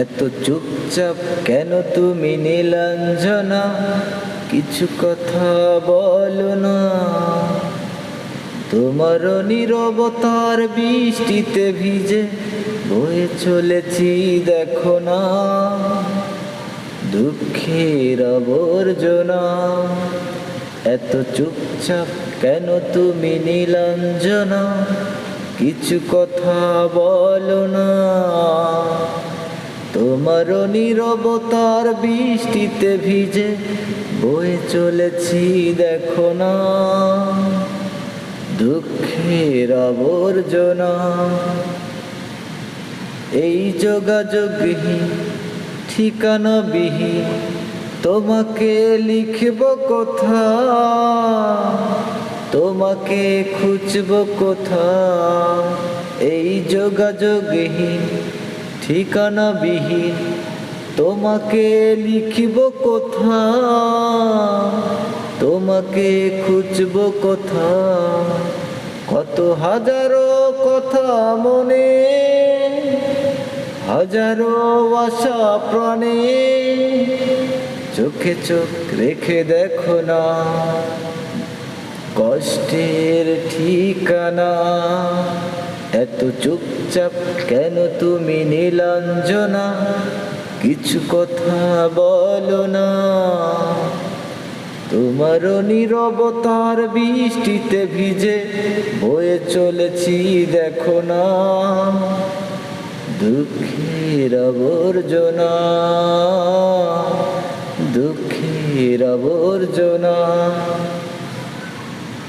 এত চুপচাপ কেন তুমি নীলাঞ্জনা, কিছু কথা বলো না। তোমার নীরবতার বৃষ্টিতে ভিজে বয়ে চলেছি দেখো না, দুঃখের আবর্জনা। এত চুপচাপ কেন তুমি নীলাঞ্জনা, কিছু কথা বলো না। তোমার নীরবতার বৃষ্টিতে ভিজে বয়ে চলেছি দেখো না, দুঃখের আবর্জনা। এই যোগাযোগহীন ঠিকানাবিহীন তোমাকে লিখব কোথা, তোমাকে খুঁজব কোথা। এই যোগাযোগহীন ঠিকানাবিহীন তোমাকে লিখব কোথা, তোমাকে খুঁজব কোথা। কত হাজারো কথা মনে, হাজারো আশা প্রাণে, চোখে চোখ রেখে দেখো না, কষ্টের ঠিকানা। এত চুপচাপ কেন তুমি নীলাঞ্জনা, কিছু কথা বলো না। তোমার নীরবতার বৃষ্টিতে ভিজে বয়ে চলেছি দেখো না, দুঃখের আবর্জনা, দুঃখের আবর্জনা।